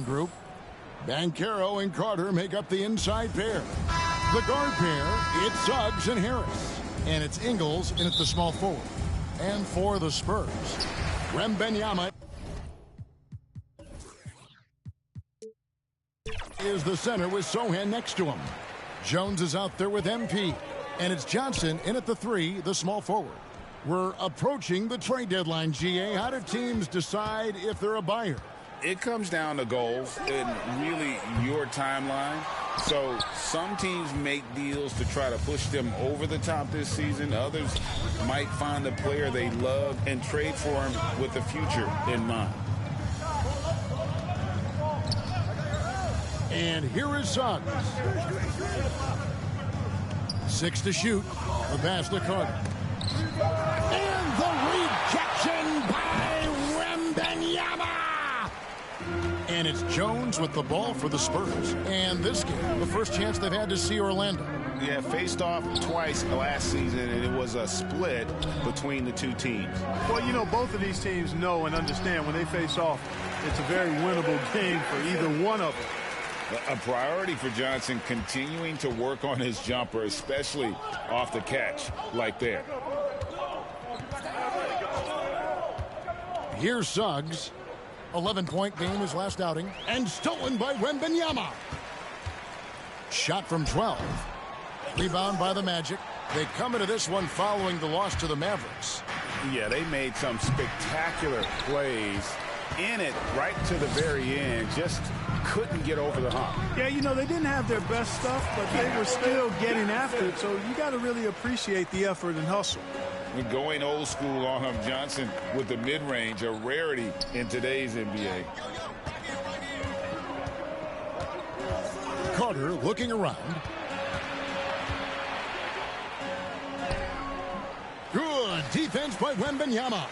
group. Banchero and Carter make up the inside pair. The guard pair, it's Suggs and Harris. And it's Ingles in at the small forward. And for the Spurs, Wembanyama is the center with Sohan next to him. Jones is out there with MP. And it's Johnson in at the 3, the small forward. We're approaching the trade deadline, GA. How do teams decide if they're a buyer? It comes down to goals and really your timeline. So some teams make deals to try to push them over the top this season. Others might find a player they love and trade for him with the future in mind. And here is Suggs. 6 to shoot. The pass to Carter. And the rejection by Wembanyama! And it's Jones with the ball for the Spurs. And this game, the first chance they've had to see Orlando. Yeah, faced off twice last season, and it was a split between the two teams. Well, you know, both of these teams know and understand when they face off, it's a very winnable game for either one of them. A priority for Johnson continuing to work on his jumper, especially off the catch like there. Here's Suggs. 11-point game his last outing. And stolen by Wembanyama. Shot from 12. Rebound by the Magic. They come into this one following the loss to the Mavericks. Yeah, they made some spectacular plays in it right to the very end. Just couldn't get over the hump. Yeah, you know, they didn't have their best stuff, but they were still getting after it. So you got to really appreciate the effort and hustle. Going old school on him, Johnson with the mid-range, a rarity in today's NBA. Carter looking around. Good defense by Wembanyama.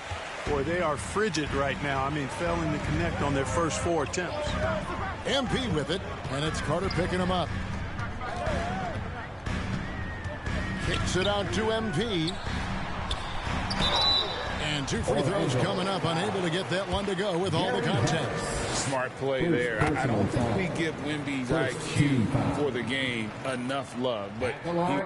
Boy, they are frigid right now. I mean, failing to connect on their first 4 attempts. MP with it, and it's Carter picking him up. Kicks it out to MP. And 2 free throws coming up, unable to get that one to go with all the contact. Smart play there. I don't think we give Wemby's IQ for the game enough love, but he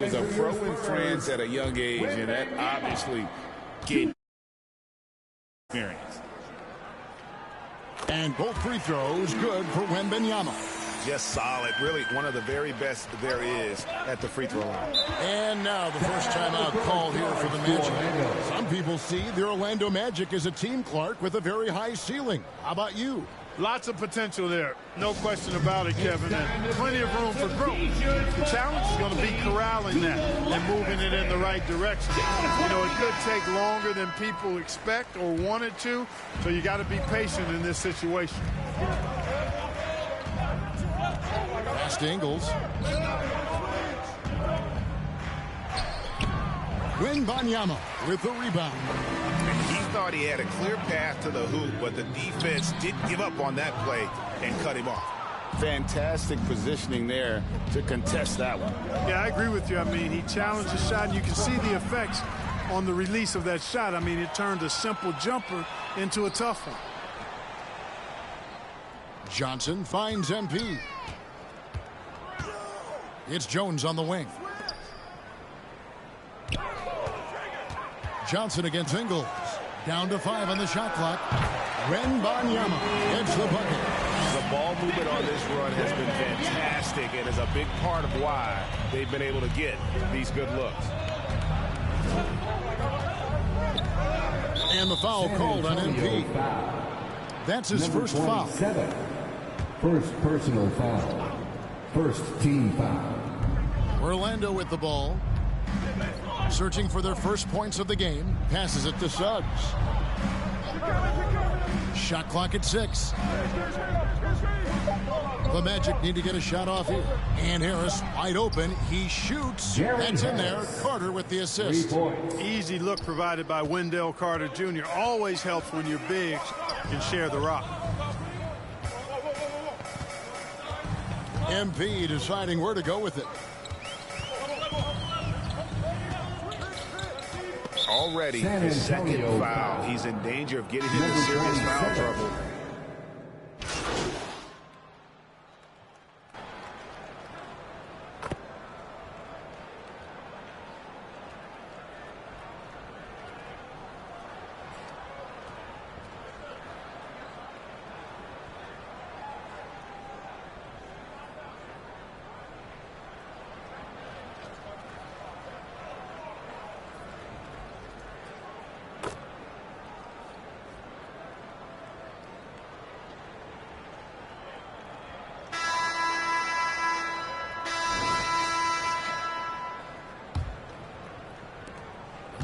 was a pro in France at a young age, and that obviously gave experience. And both free throws good for Wembanyama. Just solid. Really one of the very best there is at the free throw line. And now the first timeout call here for the Magic. Some people see the Orlando Magic as a team, Clark, with a very high ceiling. How about you? Lots of potential there. No question about it, Kevin. And plenty of room for growth. The challenge is going to be corralling that and moving it in the right direction. You know, it could take longer than people expect or want it to, so you got to be patient in this situation. Pass to Ingles. Wembanyama with the rebound. He thought he had a clear path to the hoop, but the defense didn't give up on that play and cut him off. Fantastic positioning there to contest that one. Yeah, I agree with you. I mean, he challenged the shot, and you can see the effects on the release of that shot. I mean, it turned a simple jumper into a tough one. Johnson finds MP. It's Jones on the wing. Johnson against Ingles. Down to 5 on the shot clock. Wembanyama gets the bucket. The ball movement on this run has been fantastic and is a big part of why they've been able to get these good looks. And the foul called on MP. That's his first foul. First personal foul. First team foul. Orlando with the ball. Searching for their first points of the game. Passes it to Suggs. Shot clock at 6. The Magic need to get a shot off here. And Harris wide open. He shoots. That's in there. Carter with the assist. Easy look provided by Wendell Carter Jr. Always helps when your bigs can share the rock. MP deciding where to go with it. Already his second foul. He's in danger of getting into serious foul trouble.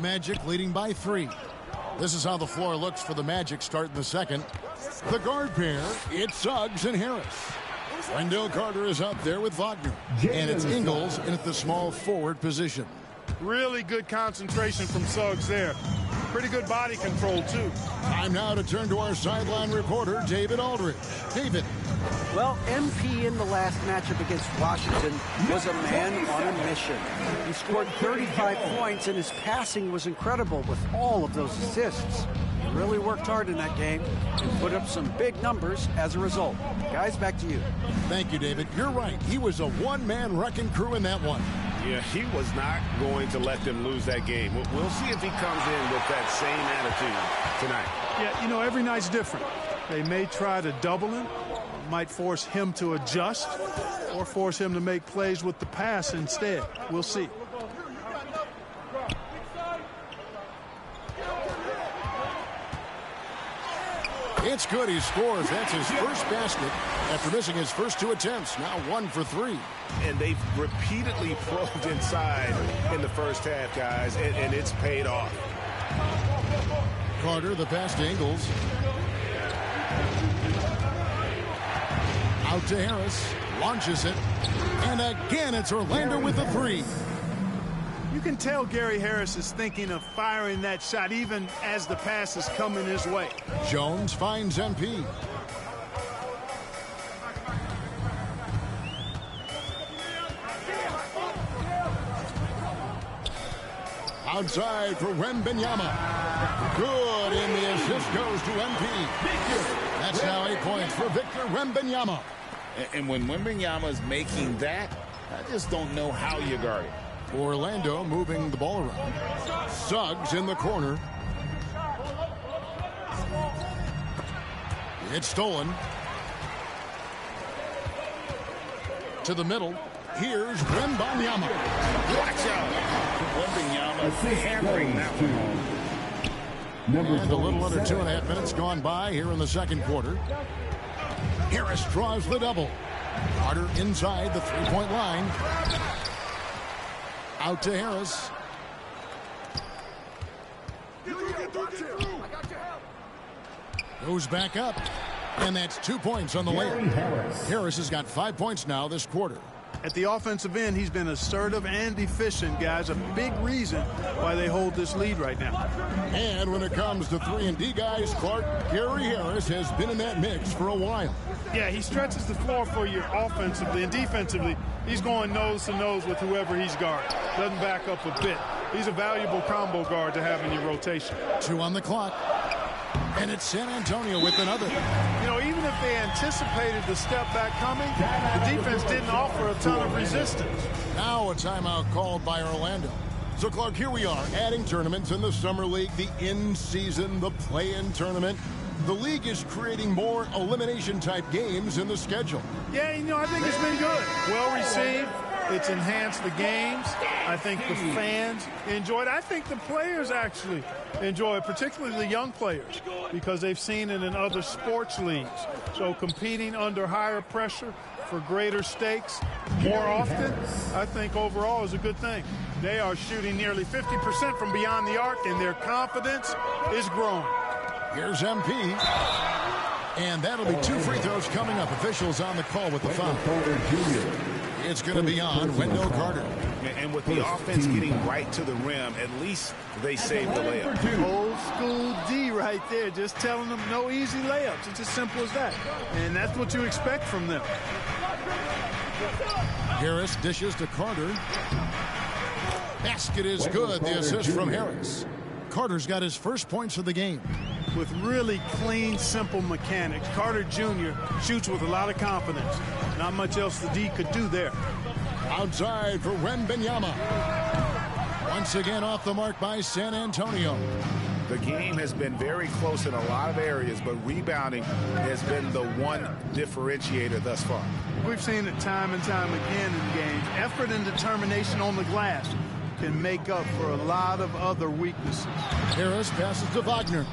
Magic leading by 3. This is how the floor looks for the Magic start in the second. The guard pair, it's Suggs and Harris. Wendell Carter is up there with Wagner. And it's Ingles in at the small forward position. Really good concentration from Suggs there. Pretty good body control, too. Time now to turn to our sideline reporter, David Aldridge. David. Well, MP in the last matchup against Washington was a man on a mission. He scored 35 points, and his passing was incredible with all of those assists. He really worked hard in that game and put up some big numbers as a result. Guys, back to you. Thank you, David. You're right. He was a one-man wrecking crew in that one. Yeah, he was not going to let them lose that game. We'll see if he comes in with that same attitude tonight. Yeah, you know, every night's different. They may try to double him, might force him to adjust, or force him to make plays with the pass instead. We'll see. It's good. He scores. That's his first basket after missing his first 2 attempts. Now 1 for 3. And they've repeatedly probed inside in the first half, guys, and it's paid off. Carter, the pass to Ingles. Out to Harris. Launches it. And again, it's Orlando with the 3. You can tell Gary Harris is thinking of firing that shot even as the pass is coming his way. Jones finds MP. Outside for Wembanyama. Good, and the assist goes to MP. That's now 8 points for Victor Wembanyama. And when Wembanyama is making that, I just don't know how you guard it. Orlando moving the ball around. Suggs in the corner. It's stolen. To the middle. Here's Wembanyama. Watch out. Wembanyama hammering that one. And a little under 2.5 minutes gone by here in the second quarter. Harris draws the double. Carter inside the three-point line. Out to Harris. Goes back up. And that's 2 points on the layup. Harris has got 5 points now this quarter. At the offensive end, he's been assertive and efficient, guys. A big reason why they hold this lead right now. And when it comes to 3-and-D guys, Clark, Gary Harris has been in that mix for a while. Yeah, he stretches the floor for you offensively and defensively. He's going nose to nose with whoever he's guarding. Doesn't back up a bit. He's a valuable combo guard to have in your rotation. 2 on the clock. And it's San Antonio with another. You know, even if they anticipated the step back coming, the defense didn't offer a ton of resistance. Now a timeout called by Orlando. So, Clark, here we are adding tournaments in the Summer League, the in-season, the play-in tournament. The league is creating more elimination-type games in the schedule. Yeah, you know, I think it's been good. Well received. It's enhanced the games. I think the fans enjoy it. I think the players actually enjoy it, particularly the young players, because they've seen it in other sports leagues. So competing under higher pressure for greater stakes more often, I think overall is a good thing. They are shooting nearly 50% from beyond the arc, and their confidence is growing. Here's MP. And that'll be 2 free throws coming up. Officials on the call with the foul. It's going to be on Wendell Carter. And with the offense getting right to the rim, at least they saved the layup. Old school D right there, just telling them no easy layups. It's as simple as that. And that's what you expect from them. Harris dishes to Carter. Basket is good. The assist from Harris. Carter's got his first points of the game. With really clean, simple mechanics, Carter Jr. shoots with a lot of confidence. Not much else the D could do there. Outside for Wembanyama. Once again off the mark by San Antonio. The game has been very close in a lot of areas, but rebounding has been the one differentiator thus far. We've seen it time and time again in games. Effort and determination on the glass can make up for a lot of other weaknesses. Harris passes to Wagner.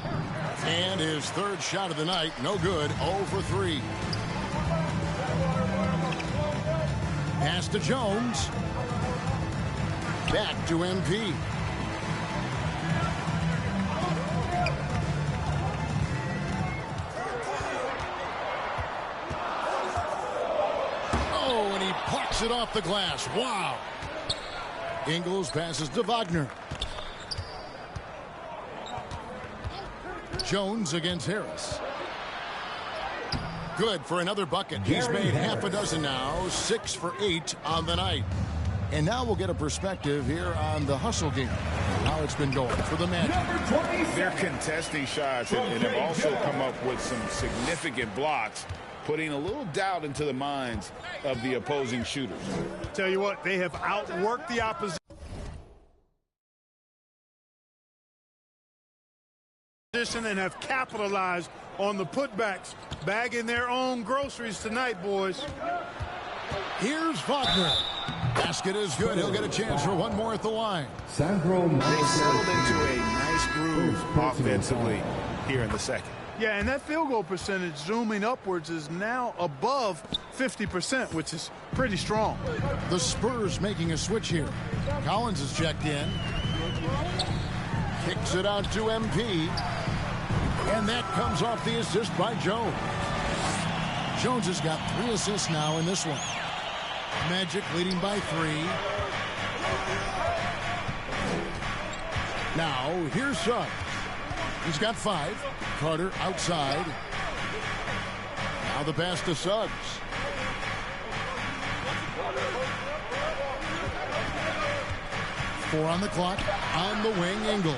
And his third shot of the night, no good, 0 for 3. Pass to Jones. Back to MP. Oh, and he plucks it off the glass. Wow. Ingles passes to Wagner. Jones against Harris. Good for another bucket. He's made half a dozen now, 6 for 8 on the night. And now we'll get a perspective here on the hustle game, how it's been going for the Magic. They're contesting shots and have also come up with some significant blocks, putting a little doubt into the minds of the opposing shooters. Tell you what, they have outworked the opposition and have capitalized on the putbacks, bagging their own groceries tonight, boys. Here's Wagner. Basket is good. He'll get a chance for one more at the line. They settled into a nice groove offensively here in the second. Yeah, and that field goal percentage zooming upwards is now above 50%, which is pretty strong. The Spurs making a switch here. Collins is checked in. Kicks it out to MP. And that comes off the assist by Jones. Jones has got 3 assists now in this one. Magic leading by 3. Now, here's Suggs. He's got 5. Carter outside. Now the pass to Suggs. Four on the clock. On the wing, Ingles.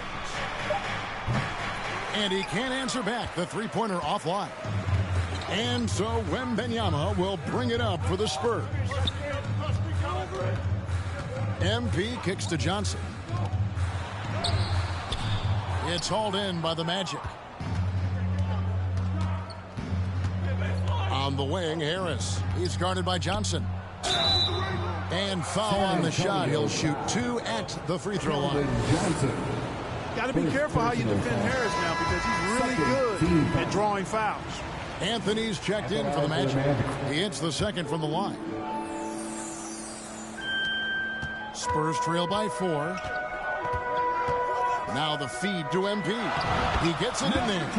And he can't answer back. The three-pointer offline. And so Wembanyama will bring it up for the Spurs. MP kicks to Johnson. It's hauled in by the Magic. On the wing, Harris. He's guarded by Johnson. And foul on the shot. He'll shoot 2 at the free throw line. Got to be careful how you defend Harris now because he's really good at drawing fouls. Anthony's checked in for the Magic. He hits the second from the line. Spurs trail by 4. Now the feed to MP. He gets it in there.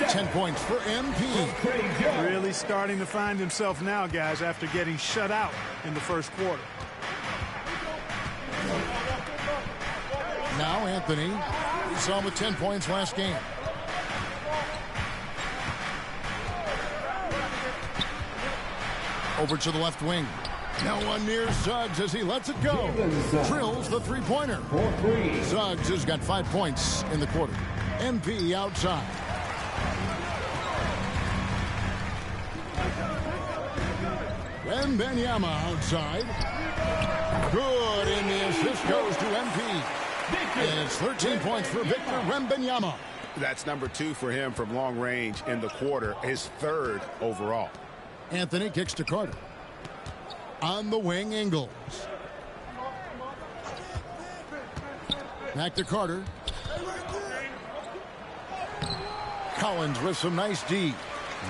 10 points for MP. Really starting to find himself now, guys, after getting shut out in the first quarter. Now Anthony. We saw him with 10 points last game. Over to the left wing. No one near Suggs as he lets it go. Drills the three-pointer. Suggs has got 5 points in the quarter. MP outside. Wembanyama outside. Good, and the assist goes to MP. And it's 13 points for Victor Wembanyama. That's number 2 for him from long range in the quarter, his 3rd overall. Anthony kicks to Carter. On the wing, Ingles. Back to Carter. Collins with some nice D.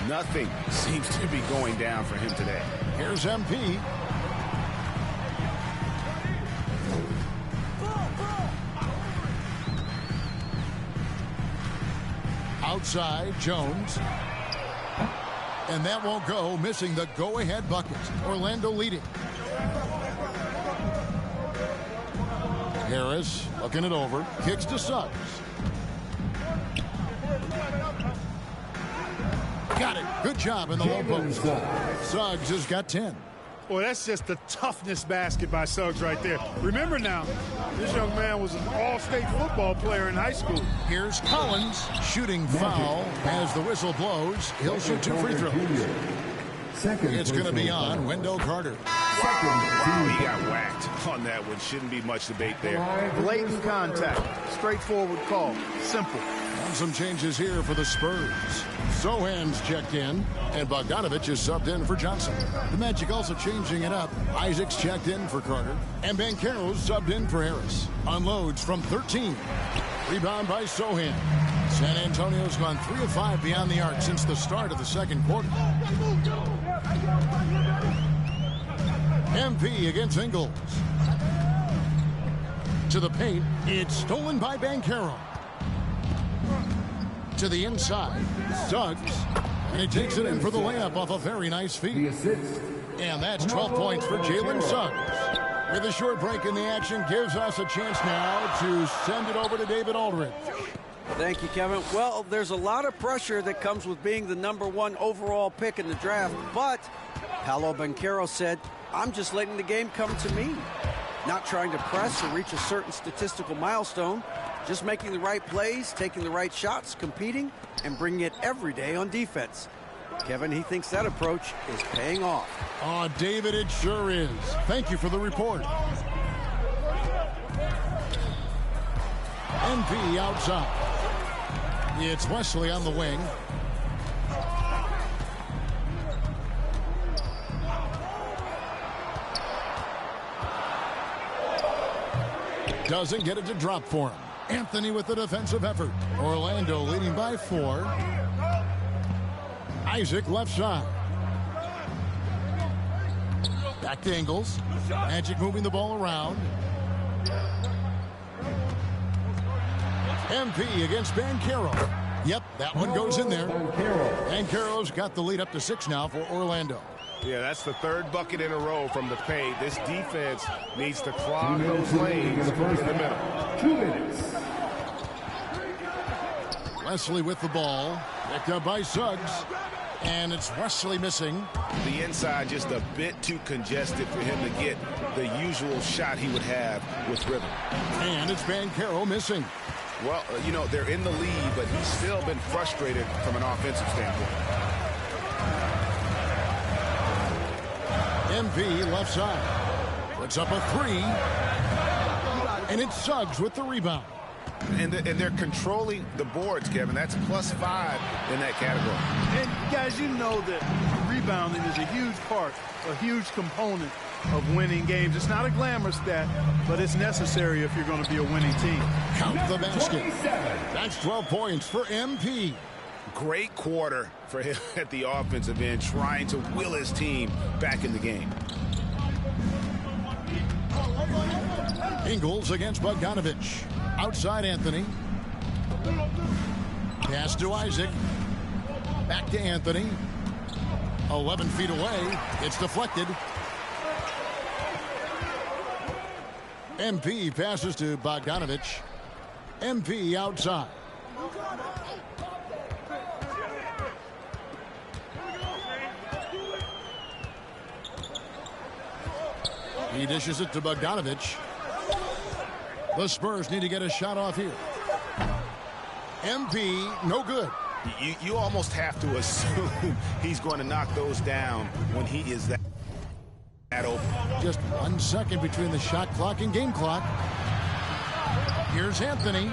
Nothing seems to be going down for him today. Here's MP. Outside, Jones. And that won't go, missing the go-ahead bucket. Orlando leading. Harris looking it over. Kicks to Suggs. Got it. Good job in the low post. Suggs has got 10. Boy, that's just the toughness basket by Suggs right there. Remember now, this young man was an all-state football player in high school. Here's Collins shooting foul as the whistle blows. He'll shoot 2 free throws. It's going to be on Wendell Carter. Wow, he got whacked on that one. Shouldn't be much debate there. Blatant contact. Straightforward call. Simple. And some changes here for the Spurs. Sohan's checked in, and Bogdanovich is subbed in for Johnson. The Magic also changing it up. Isaac's checked in for Carter, and Banchero's subbed in for Harris. Unloads from 13. Rebound by Sohan. San Antonio's gone 3 of 5 beyond the arc since the start of the second quarter. MP against Ingles. To the paint. It's stolen by Banchero. To the inside. Suggs. And he takes it in for the layup off a very nice feed. And that's 12 points for Jalen Suggs. With a short break in the action, gives us a chance now to send it over to David Aldridge. Thank you, Kevin. Well, there's a lot of pressure that comes with being the #1 overall pick in the draft, but Paolo Banchero said, I'm just letting the game come to me. Not trying to press or reach a certain statistical milestone, just making the right plays, taking the right shots, competing, and bringing it every day on defense. Kevin, he thinks that approach is paying off. Oh, David, it sure is. Thank you for the report. MP outside. It's Wesley on the wing. Doesn't get it to drop for him. Anthony with the defensive effort. Orlando leading by 4. Isaac left side. Back to Ingles. Magic moving the ball around. MP against Banchero. Yep, that one goes in there. Banchero's got the lead up to 6 now for Orlando. Yeah, that's the 3rd bucket in a row from the paint. This defense needs to clog those lanes in the middle. 2 minutes. Wesley with the ball. Picked up by Suggs. And it's Wesley missing. The inside just a bit too congested for him to get the usual shot he would have with rhythm. And it's Banchero missing. Well, you know, they're in the lead, but he's still been frustrated from an offensive standpoint. MP left side. Puts up a 3. And it's Suggs with the rebound. And they're controlling the boards, Kevin. That's +5 in that category. And guys, you know that rebounding is a huge part, a huge component of winning games. It's not a glamour stat, but it's necessary if you're going to be a winning team. Count the basket. That's 12 points for MP. Great quarter for him at the offensive end, trying to will his team back in the game. Ingles against Bogdanovich. Outside Anthony. Pass to Isaac. Back to Anthony. 11 feet away. It's deflected. MP passes to Bogdanovich. MP outside. He dishes it to Bogdanovich. The Spurs need to get a shot off here. MP, no good. You almost have to assume he's going to knock those down when he is that open. Just 1 second between the shot clock and game clock. Here's Anthony.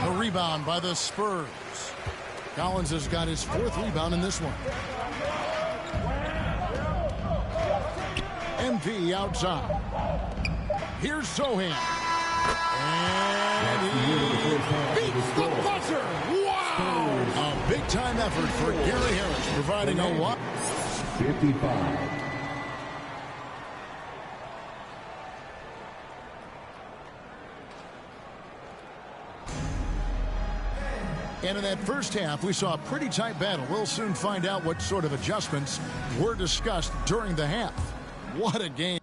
The rebound by the Spurs. Collins has got his 4th rebound in this one. MP outside. Here's Sohan. And he beats the buzzer. Wow! A big-time effort for Gary Harris, providing a what? 55. And in that first half, we saw a pretty tight battle. We'll soon find out what sort of adjustments were discussed during the half. What a game.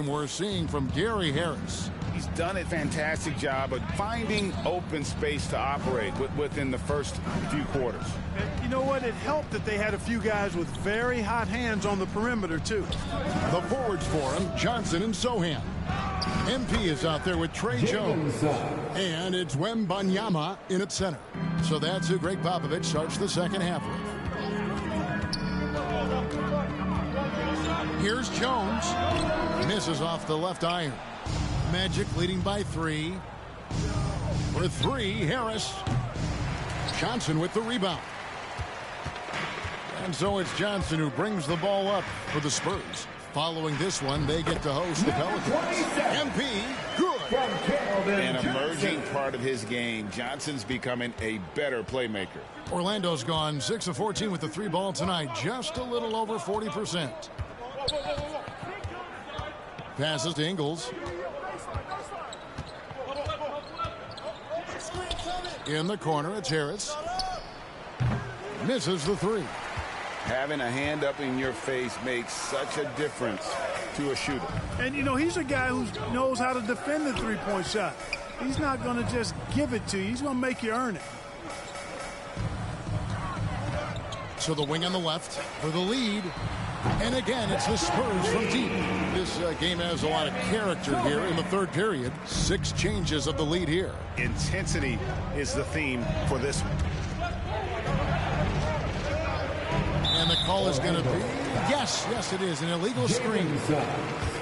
We're seeing from Gary Harris. He's done a fantastic job of finding open space to operate within the first few quarters. And you know what? It helped that they had a few guys with very hot hands on the perimeter, too. The forwards for him, Johnson and Sohan. MP is out there with Trey Jones. And it's Wembanyama in at center. So that's who Greg Popovich starts the second half with. Here's Jones. Misses off the left iron. Magic leading by 3. For 3, Harris. Johnson with the rebound. And so it's Johnson who brings the ball up for the Spurs. Following this one, they get to host the Pelicans. MP, good. An emerging part of his game. Johnson's becoming a better playmaker. Orlando's gone 6 of 14 with the 3 ball tonight. Just a little over 40%. Passes to Ingles. In the corner, it's Harris. Misses the 3. Having a hand up in your face makes such a difference to a shooter. And, you know, he's a guy who knows how to defend the three-point shot. He's not going to just give it to you. He's going to make you earn it. So the wing on the left for the lead. And again, it's the Spurs from deep. This game has a lot of character here in the third period. 6 changes of the lead here. Intensity is the theme for this one. And the call is going to be, yes, it is, an illegal screen.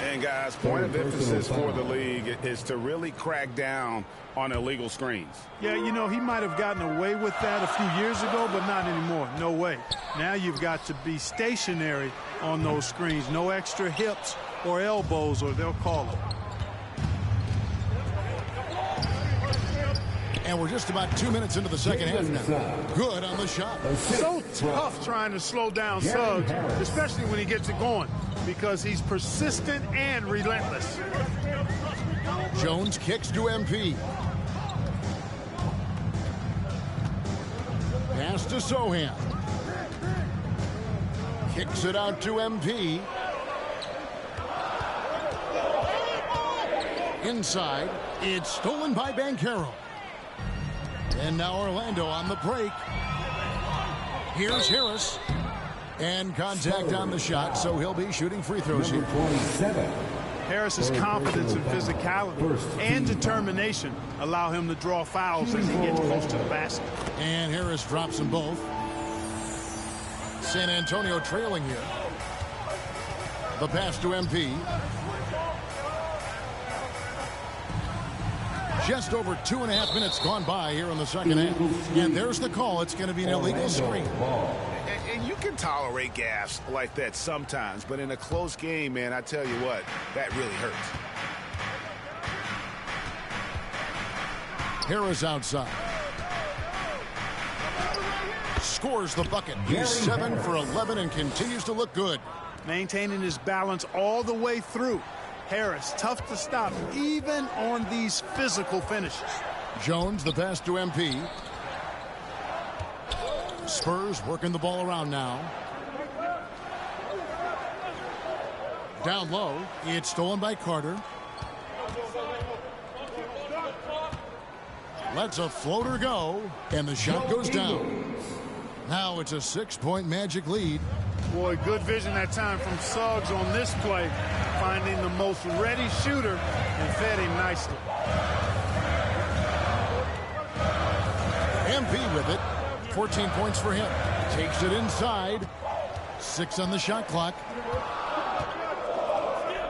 And guys, point of emphasis for the league is to really crack down on illegal screens. Yeah, you know, he might have gotten away with that a few years ago, but not anymore. No way. Now you've got to be stationary on those screens. No extra hips or elbows, or they'll call it. And we're just about 2 minutes into the second half now. Good on the shot. So tough trying to slow down Suggs, especially when he gets it going, because he's persistent and relentless. Jones kicks to MP. Pass to Sohan. Kicks it out to MP. Inside. It's stolen by Banchero. And now Orlando on the break. Here's Harris. And contact on the shot, so he'll be shooting free throws here. 27. Harris's confidence and physicality and determination allow him to draw fouls as he gets close to the basket. And Harris drops them both. San Antonio trailing here. The pass to MP. Just over 2.5 minutes gone by here in the second half. And there's the call. It's going to be an illegal screen. And you can tolerate gaffes like that sometimes, but in a close game, man, I tell you what, that really hurts. Harris outside. Scores the bucket. He's 7 for 11 and continues to look good. Maintaining his balance all the way through. Harris, tough to stop, even on these physical finishes. Jones, the pass to MP. Spurs working the ball around now. Down low. It's stolen by Carter. Lets a floater go, and the shot goes down. Now it's a 6-point Magic lead. Boy, good vision that time from Suggs on this play, finding the most ready shooter and fed him nicely. MP with it. 14 points for him. Takes it inside. 6 on the shot clock.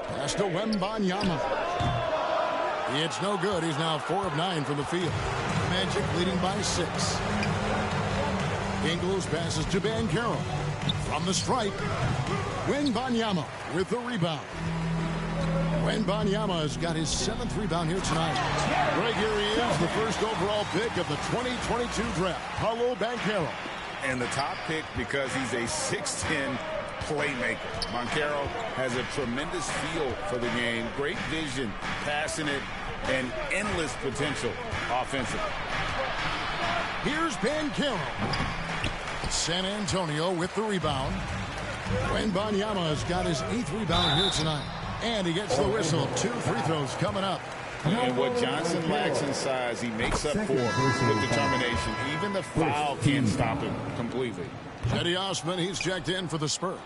Pass to Wembanyama. It's no good. He's now 4 of 9 from the field. Magic leading by 6. Ingles passes to Banchero. From the stripe, Wembanyama with the rebound. Wembanyama has got his 7th rebound here tonight. Right here he is, the first overall pick of the 2022 draft, Paolo Banchero. And the top pick because he's a 6'10" playmaker. Banchero has a tremendous feel for the game, great vision, passing it, and endless potential offensively. Here's Banchero. San Antonio with the rebound. Wembanyama has got his 8th rebound here tonight. And he gets the whistle. 2 free throws coming up. And what Johnson lacks in size, he makes up for with determination. Even the foul can't stop him completely. Cedi Osman, he's checked in for the Spurs.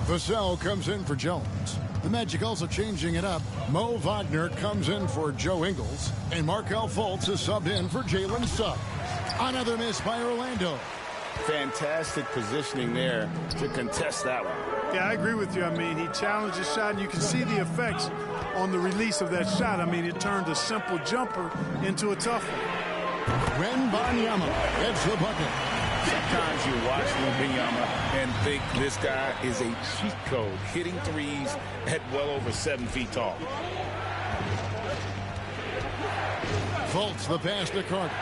Vassell comes in for Jones. The Magic also changing it up. Mo Wagner comes in for Joe Ingles. And Markelle Fultz is subbed in for Jalen Suggs. Another miss by Orlando. Fantastic positioning there to contest that one. Yeah, I agree with you. I mean, he challenged his shot, and you can see the effects on the release of that shot. I mean, it turned a simple jumper into a tough one. Wembanyama gets the bucket. Sometimes you watch Wembanyama and think this guy is a cheat code, hitting threes at well over 7 feet tall. Fultz the pass to Carter.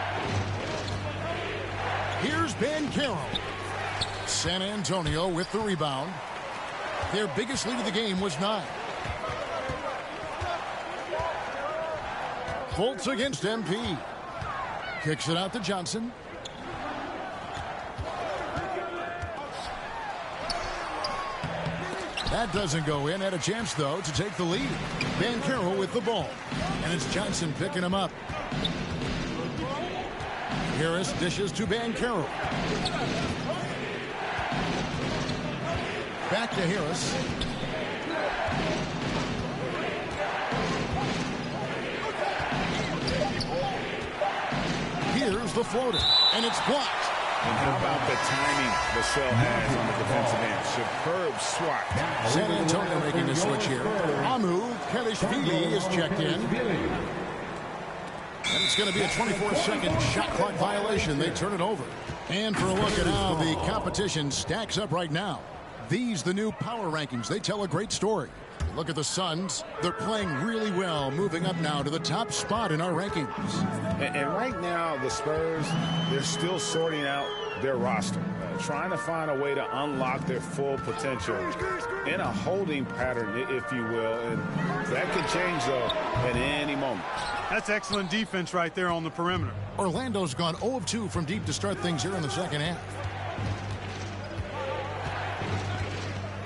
Here's Banchero. San Antonio with the rebound. Their biggest lead of the game was 9. Fultz against MP. Kicks it out to Johnson. That doesn't go in. Had a chance, though, to take the lead. Banchero with the ball. And it's Johnson picking him up. Harris dishes to Banchero. Back to Harris. Here's the floater, and it's blocked. And how about the timing Vassell has on the defensive end? Superb swat. San Antonio making a switch here. Amu Kelishvili is checked in. And it's going to be a 24-second shot clock violation. They turn it over. And for a look at how the competition stacks up right now. These, the new power rankings, they tell a great story. Look at the Suns. They're playing really well, moving up now to the top spot in our rankings. And right now, the Spurs, they're still sorting out their roster, trying to find a way to unlock their full potential in a holding pattern, if you will. And that could change, though, at any moment. That's excellent defense right there on the perimeter. Orlando's gone 0 of 2 from deep to start things here in the second half.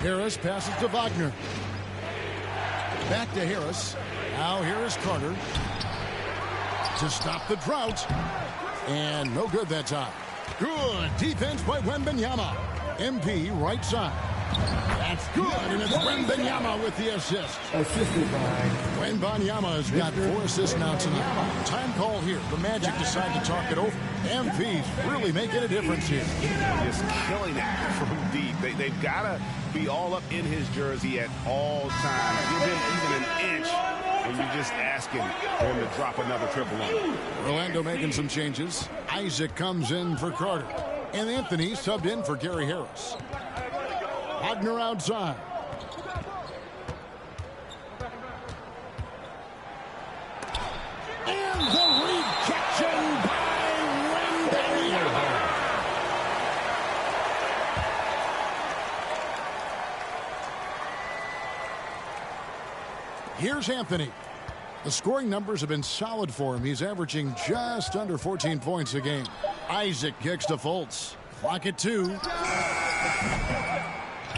Harris passes to Wagner. Back to Harris. Now here is Carter to stop the drought. And no good that time. Good defense by Wembanyama. MP right side. That's good, and it's Wembanyama with the assist. Assisted by Wembanyama has got 4 assists now tonight. Time call here. The Magic decide to talk it over. MP's really making a difference here. Just killing it from deep. They've got to be all up in his jersey at all times. Give him even an inch, and you're just asking for him to drop another triple on him. Orlando making some changes. Isaac comes in for Carter. And Anthony subbed in for Gary Harris. Wagner outside. And the rejection by Wembanyama. Here's Anthony. The scoring numbers have been solid for him. He's averaging just under 14 points a game. Isaac kicks to Fultz. Clock at 2.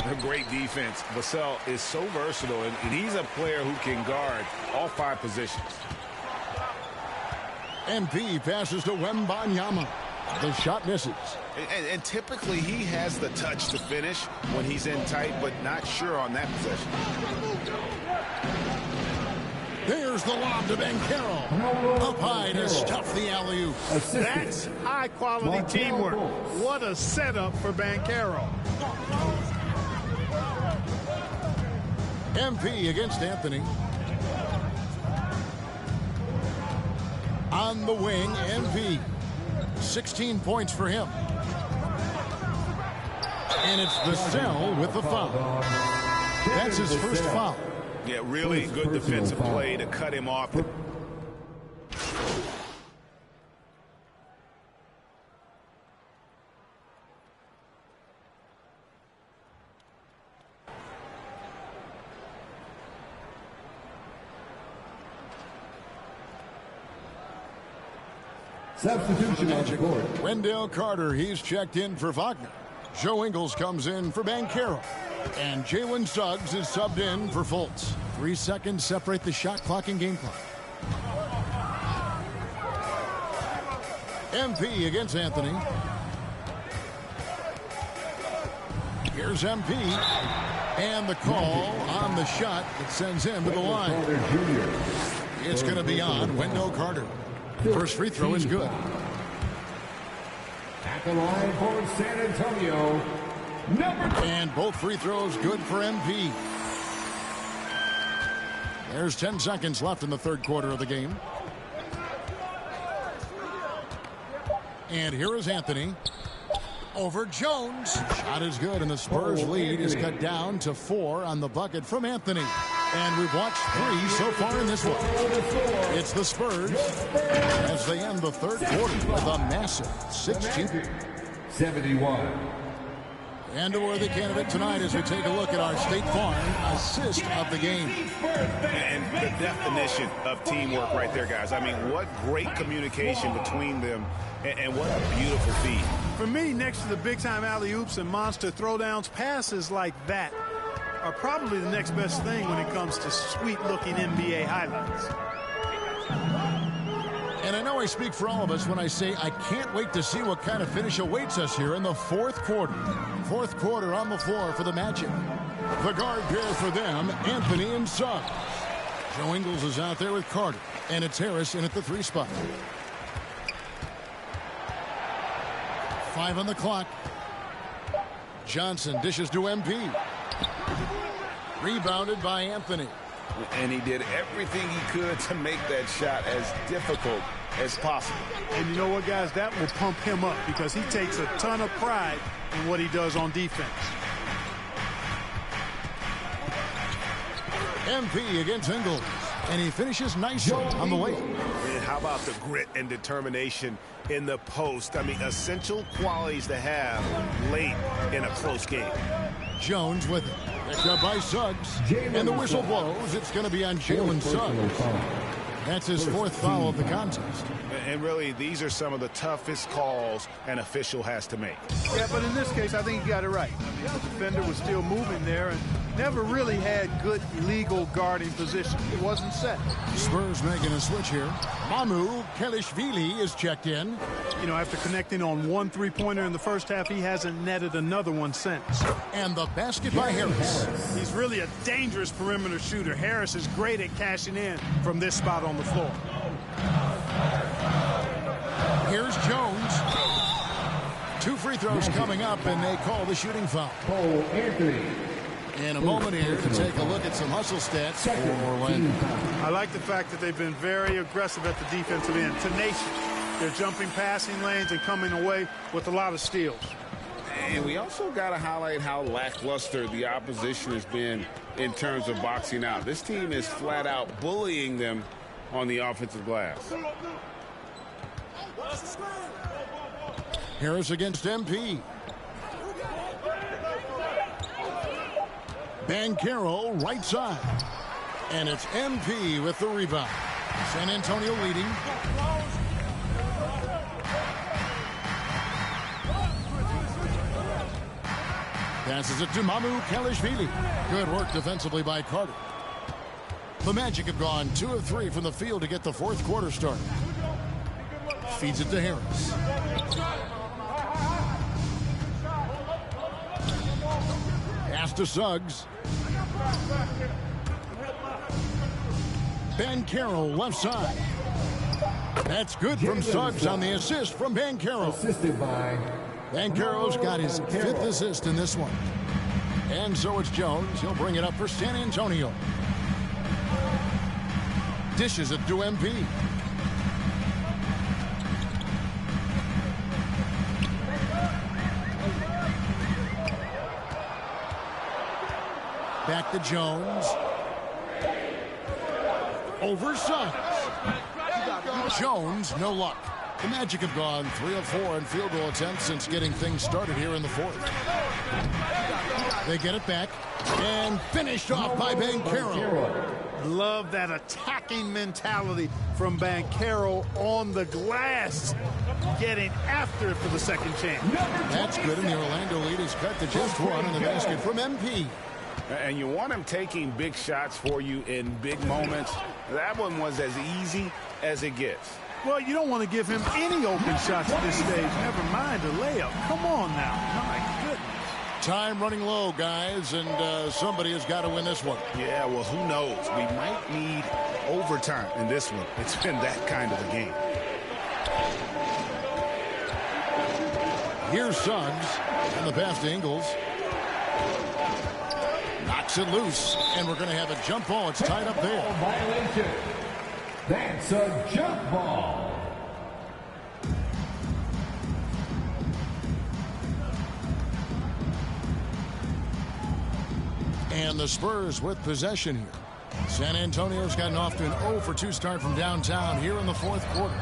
A great defense. Vassell is so versatile, and he's a player who can guard all 5 positions. MP passes to Wembanyama. The shot misses. And typically he has the touch to finish when he's in tight, but not sure on that possession. There's the lob to Banchero. Up high to stuff the alley-oop. That's high-quality teamwork. What a setup for Banchero. MP against Anthony. On the wing, MP. 16 points for him. And it's Vassell with the foul. That's his first foul. Yeah, really good defensive play to cut him off. substitution on the court. Wendell Carter, he's checked in for Wagner. Joe Ingles comes in for Banchero. And Jalen Suggs is subbed in for Fultz. 3 seconds separate the shot clock and game clock. MP against Anthony. Here's MP. And the call on the shot that sends him to the line. It's going to be on Wendell Carter. First free throw is good. At the line for San Antonio, And both free throws good for MP. There's 10 seconds left in the third quarter of the game. And here is Anthony. Over Jones. Shot is good, and the Spurs lead is cut down to 4 on the bucket from Anthony. And we've watched 3 so far in this one. It's the Spurs as they end the third quarter with a massive 6-2. 71. And a worthy candidate tonight as we take a look at our State Farm assist of the game. And the definition of teamwork right there, guys. I mean, what great communication between them, and what a beautiful feat. For me, next to the big-time alley-oops and monster throwdowns, passes like that are probably the next best thing when it comes to sweet-looking NBA highlights. And I know I speak for all of us when I say I can't wait to see what kind of finish awaits us here in the fourth quarter. Fourth quarter on the floor for the Magic. The guard pair for them, Anthony and Suggs. Joe Ingles is out there with Carter, and it's Harris in at the 3 spot. 5 on the clock. Johnson dishes to MP. Rebounded by Anthony. And he did everything he could to make that shot as difficult as possible. And you know what, guys? That will pump him up because he takes a ton of pride in what he does on defense. MP against Ingles. And he finishes nicely on the way. And how about the grit and determination in the post? I mean, essential qualities to have late in a close game. Jones with it. Picked up by Suggs. And the whistle blows. It's going to be on Jalen Suggs. That's his 4th foul of the contest. And really, these are some of the toughest calls an official has to make. Yeah, but in this case, I think he got it right. I mean, the defender was still moving there and never really had good legal guarding position. He wasn't set. Spurs making a switch here. Mamu Kelishvili is checked in. You know, after connecting on one three-pointer in the first half, he hasn't netted another one since. And the basket by Harris. He's really a dangerous perimeter shooter. Harris is great at cashing in from this spot on the floor. Here's Jones. 2 free throws coming up, and they call the shooting foul. Cole Anthony. In a moment here to take a look at some hustle stats for Orlando. I like the fact that they've been very aggressive at the defensive end. Tenacious. They're jumping passing lanes and coming away with a lot of steals. And we also got to highlight how lackluster the opposition has been in terms of boxing out. This team is flat out bullying them on the offensive glass. Harris against MP. Banchero right side. And it's MP with the rebound. San Antonio leading. Passes it to Mamu Kelishvili. Good work defensively by Carter. The Magic have gone 2 of 3 from the field to get the fourth quarter started. Feeds it to Harris. Pass to Suggs. Banchero left side. That's good from Suggs on the assist from Banchero. Assisted by Banchero's got his 5th assist in this one. And so it's Jones. He'll bring it up for San Antonio. Dishes it to MP. Back to Jones. Over Suggs. Jones, no luck. The Magic have gone 3 of 4 in field goal attempts since getting things started here in the fourth. They get it back and finished off by Banchero. Love that attacking mentality from Banchero on the glass, getting after it for the second chance. That's good, and the Orlando lead is cut to just 1 in the basket from MP. And you want him taking big shots for you in big moments. That one was as easy as it gets. Well, you don't want to give him any open shots at this stage. Never mind a layup. Come on now. My goodness. Time running low, guys, and somebody has got to win this one. Yeah, well, who knows? We might need overtime in this one. It's been that kind of a game. Here's Suggs, and the pass to Ingles. Knocks it loose, and we're going to have a jump ball. It's tied up there. Violation. That's a jump ball. And the Spurs with possession here. San Antonio's gotten off to an 0 for 2 start from downtown here in the fourth quarter.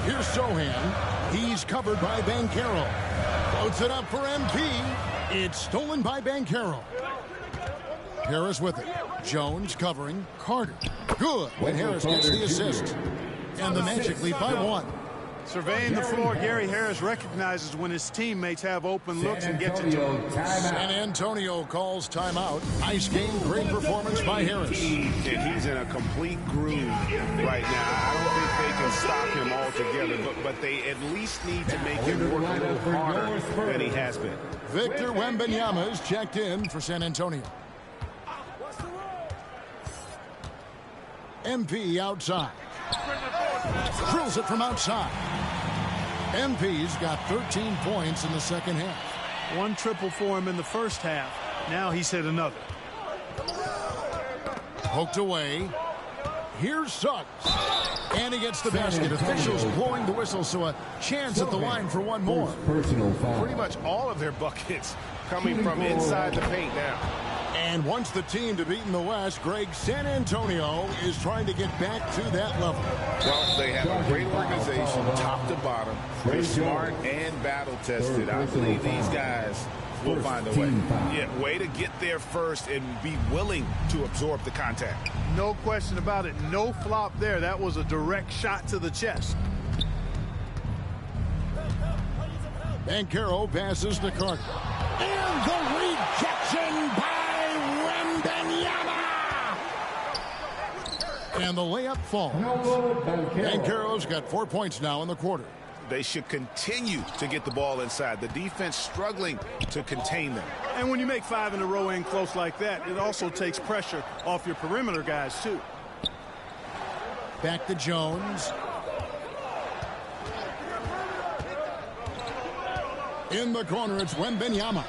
Here's Sohan. He's covered by Banchero. Floats it up for MP. It's stolen by Banchero. Harris with it. Jones covering. Carter. Good. When Harris gets the assist. And the Magic lead by 1. Surveying the floor, Gary Harris recognizes when his teammates have open looks and gets it to him. San Antonio calls timeout. Nice game, great performance by Harris. And he's in a complete groove right now. I don't think they can stop him altogether, but they at least need to make him work a little harder than he has been. Victor Wembanyama is checked in for San Antonio. MP outside. Drills it from outside. MP's got 13 points in the second half. 1 triple for him in the first half. Now he's hit another. Poked away. Here's Suggs. And he gets the basket. Officials blowing the whistle, so a chance at the line for one more. Personal foul. Pretty much all of their buckets coming from inside the paint now. And once the team to beat in the West, Greg, San Antonio is trying to get back to that level. Well, they have a great organization, top to bottom. They're smart and battle-tested. I believe these guys will find a way. Yeah, way to get there first and be willing to absorb the contact. No question about it. No flop there. That was a direct shot to the chest. Banchero passes to Carter. And the rejection by Wembanyama. And the layup falls. Banchero's got 4 points now in the quarter. They should continue to get the ball inside. The defense struggling to contain them. And when you make 5 in a row in close like that, it also takes pressure off your perimeter guys, too. Back to Jones. In the corner, it's Wembanyama.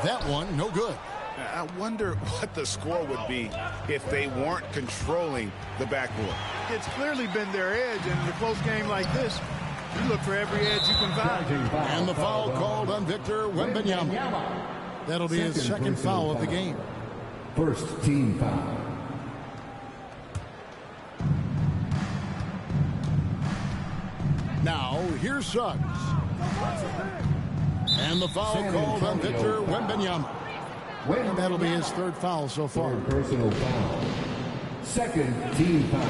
That one, no good. I wonder what the score would be if they weren't controlling the backboard. It's clearly been their edge, and in a close game like this, you look for every edge you can find. And the foul called on Victor Wembanyama. That'll be his second foul of the game. First team foul. Now, here's Suggs. And the foul called on Victor Wembanyama. And that'll be his third foul so far. Personal foul. Second team foul.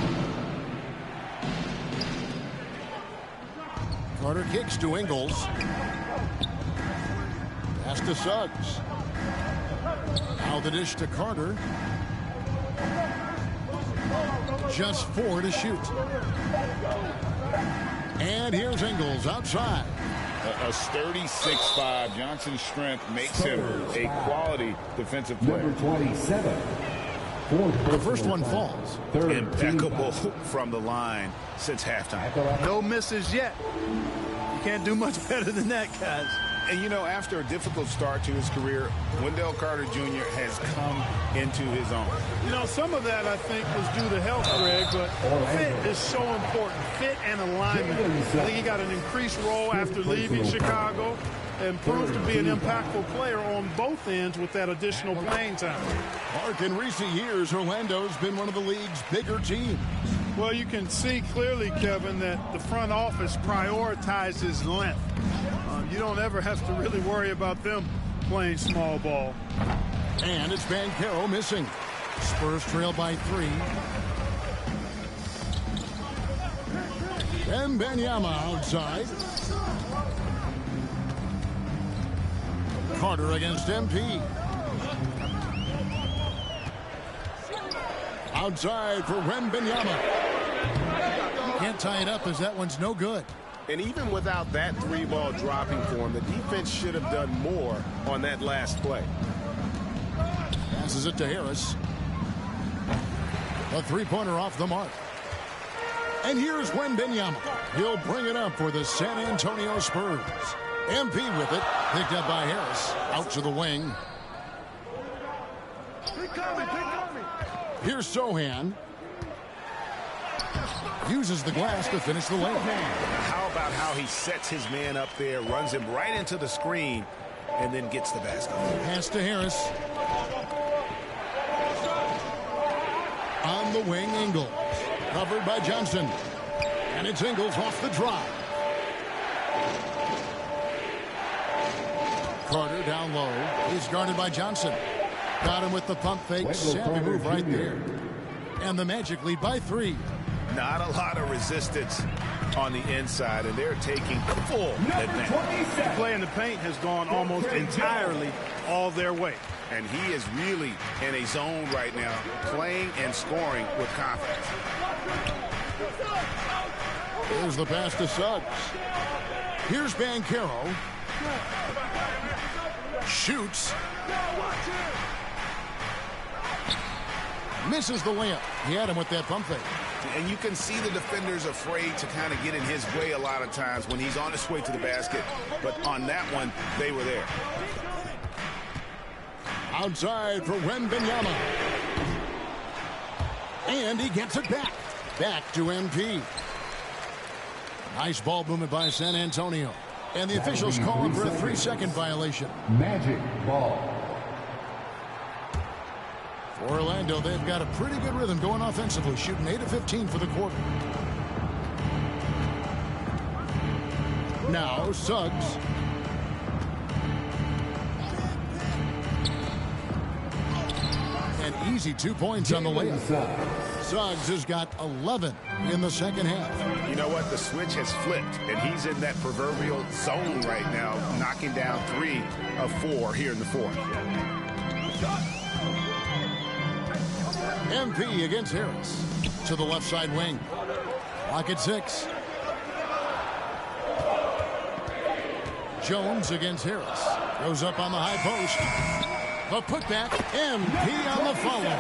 Carter kicks to Ingles. Pass to Suggs. Now the dish to Carter. Just 4 to shoot. And here's Ingles outside. A sturdy 6'5". Johnson's strength makes him a quality defensive player. Number 27. The first one falls. Impeccable from the line since halftime. No misses yet. You can't do much better than that, guys. And, you know, after a difficult start to his career, Wendell Carter Jr. has come into his own. You know, some of that, I think, was due to health, Greg, but fit is so important. Fit and alignment. I think he got an increased role after leaving Chicago and proved to be an impactful player on both ends with that additional playing time. Mark, in recent years, Orlando's been one of the league's bigger teams. Well, you can see clearly, Kevin, that the front office prioritizes length. You don't ever have to really worry about them playing small ball. And it's Banchero missing. Spurs trail by 3. And Wembanyama outside. Carter against MP. Outside for Wembanyama. Can't tie it up as that one's no good. And even without that 3-ball dropping for him, the defense should have done more on that last play. Passes it to Harris. A 3-pointer off the mark. And here's Wembanyama. He'll bring it up for the San Antonio Spurs. MP with it. Picked up by Harris. Out to the wing. Here's Sohan. Uses the glass to finish the lane. How about how he sets his man up there, runs him right into the screen, and then gets the basket. Pass to Harris. On the wing, Ingles. Covered by Johnson. And it's Ingles off the drive. Carter down low. He's guarded by Johnson. Got him with the pump fake. Savvy move right there. And the Magic lead by 3. Not a lot of resistance on the inside, and they're taking full advantage. The play in the paint has gone almost entirely all their way. And he is really in a zone right now, playing and scoring with confidence. Here's the pass to Suggs. Here's Banchero. Shoots. Misses the layup. He had him with that pump fake. And you can see the defenders afraid to kind of get in his way a lot of times when he's on his way to the basket. But on that one, they were there. Outside for Wembanyama. And he gets it back. Back to MP. Nice ball movement by San Antonio. And the officials call him for a 3-second violation. Magic ball. For Orlando, they've got a pretty good rhythm going offensively, shooting 8 of 15 for the quarter. Now, Suggs. An easy 2 points on the layup. Suggs has got 11 in the second half. You know what? The switch has flipped, and he's in that proverbial zone right now, knocking down 3 of 4 here in the fourth. MP against Harris. To the left side wing. Clock at 6. Jones against Harris. Goes up on the high post. The putback. MP on the follow.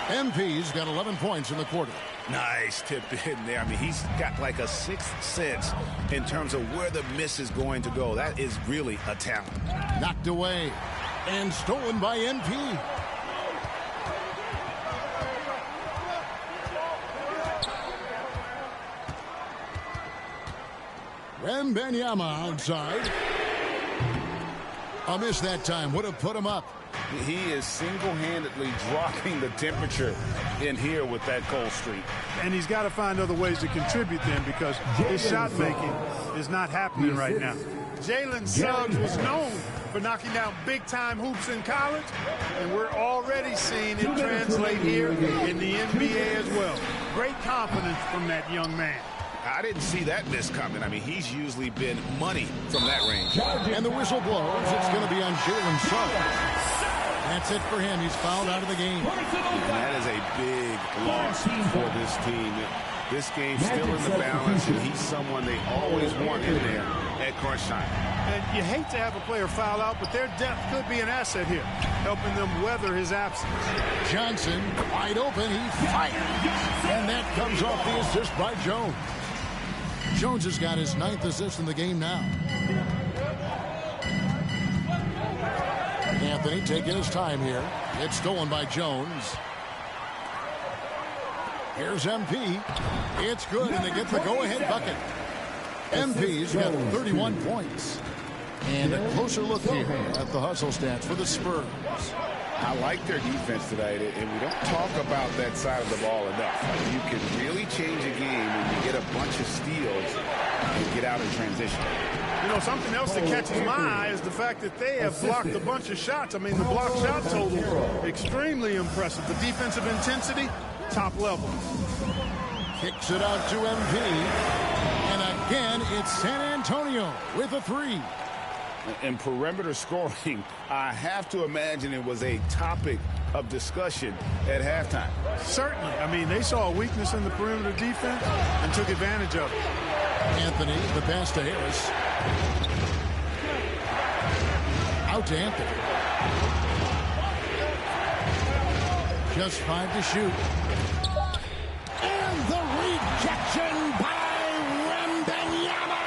MP's got 11 points in the quarter. Nice tip in there. I mean, he's got like a sixth sense in terms of where the miss is going to go. That is really a talent. Knocked away and stolen by MP. Wembanyama outside. A miss that time would have put him up. He is single-handedly dropping the temperature in here with that cold streak. And he's got to find other ways to contribute then, because his shot making is not happening right now. Jalen Suggs was known for knocking down big-time hoops in college, and we're already seeing it translate here in the NBA as well. Great confidence from that young man. I didn't see that miss coming. I mean, he's usually been money from that range. And the whistle blows. It's going to be on Jalen Suggs. That's it for him. He's fouled out of the game. And that is a big loss for this team. This game's still in the balance, and he's someone they always want in there at crunch time. And you hate to have a player foul out, but their depth could be an asset here, helping them weather his absence. Johnson, wide open. He fires. And that comes off the assist by Jones. Jones has got his 9th assist in the game now. Anthony taking his time here. It's stolen by Jones. Here's MP. It's good, and they get the go-ahead bucket. MP's got 31 points. And a closer look here at the hustle stats for the Spurs. I like their defense tonight, and we don't talk about that side of the ball enough. You can really change a game when you get a bunch of steals and get out in transition. You know, something else that catches my eye is the fact that they have blocked a bunch of shots. I mean, the blocked shot total, extremely impressive. The defensive intensity, top level. Kicks it out to MP. And again, it's San Antonio with a 3. In perimeter scoring, I have to imagine it was a topic of discussion at halftime. Certainly. I mean, they saw a weakness in the perimeter defense and took advantage of it. Anthony, the pass to Harris. Out to Anthony. Just 5 to shoot. And the rejection by Wembanyama.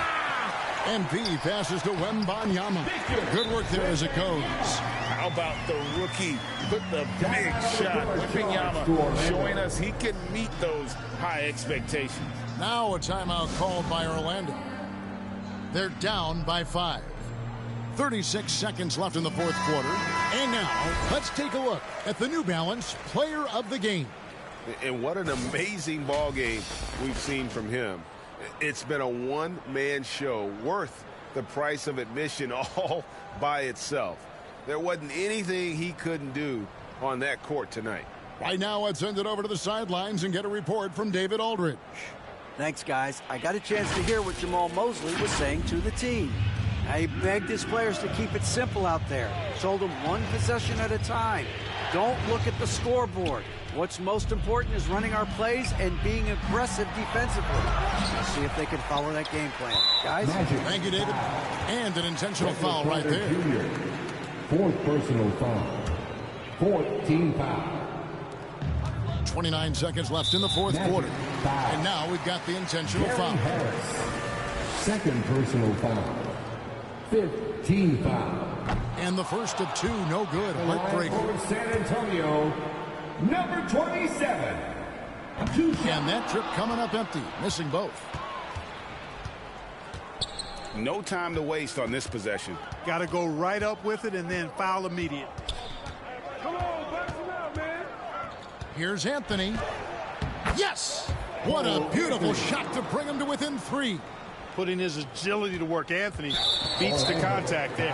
MP passes to Wembanyama. Good work there as it goes. How about the rookie with the big shot? Wembanyama showing us he can meet those high expectations. Now a timeout called by Orlando. They're down by 5. 36 seconds left in the fourth quarter. And now, let's take a look at the New Balance Player of the Game. And what an amazing ball game we've seen from him. It's been a one-man show worth the price of admission all by itself. There wasn't anything he couldn't do on that court tonight. Right now, let's send it over to the sidelines and get a report from David Aldridge. Thanks, guys. I got a chance to hear what Jamal Mosley was saying to the team. He begged his players to keep it simple out there. Told them one possession at a time. Don't look at the scoreboard. What's most important is running our plays and being aggressive defensively. Let's see if they can follow that game plan. Guys? Thank you, David. And an intentional foul right there. Junior. 4th personal foul. 4th team foul. 29 seconds left in the fourth quarter. And now we've got the intentional foul. Harris. 2nd personal foul. 5th team foul. And the first of 2, no good. Heartbreaker. San Antonio, number 27. And that trip coming up empty, missing both. No time to waste on this possession. Got to go right up with it and then foul immediate. Come on, box him out, man. Here's Anthony. Yes! What a beautiful shot to bring him to within 3. Putting his agility to work. Anthony beats the contact there.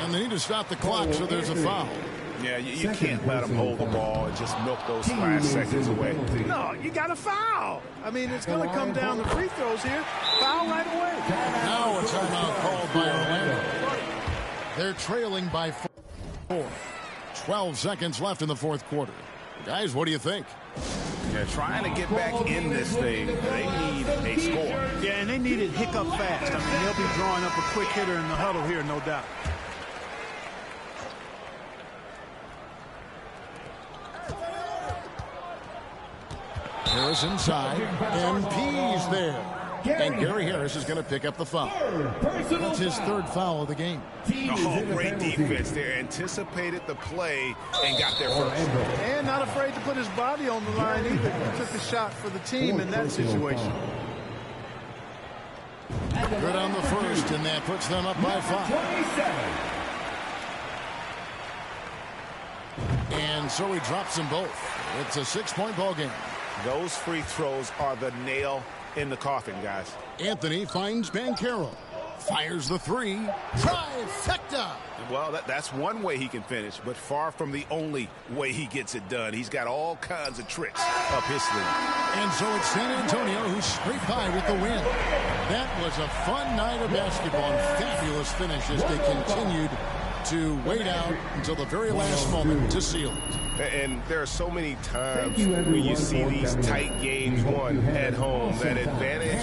And they need to stop the clock, so there's a foul. Yeah, you can't let them hold the ball and just milk those last seconds away. No, you got to foul. I mean, it's going to come down to free throws here. Foul right away. Now a timeout called by Orlando. They're trailing by 4. 12 seconds left in the fourth quarter. Guys, what do you think? They're trying to get back in this thing. They need a score. Yeah, and they need it hiccup fast. I mean, they'll be drawing up a quick hitter in the huddle here, no doubt. Harris inside. MP's there. And Gary Harris is going to pick up the foul. That's his third foul of the game. Oh, great defense there. Anticipated the play and got there first. And not afraid to put his body on the line either. He took a shot for the team in that situation. Good on the first, and that puts them up by 5. And so he drops them both. It's a 6-point ball game. Those free throws are the nail in the coffin, guys. Anthony finds Banchero. Fires the 3. Trifecta! Well, that's one way he can finish, but far from the only way he gets it done. He's got all kinds of tricks up his sleeve. And so it's San Antonio who scraped by with the win. That was a fun night of basketball and fabulous finish as they continued to wait out until the very last moment to seal it. And there are so many times when you see these tight games won at home. That advantage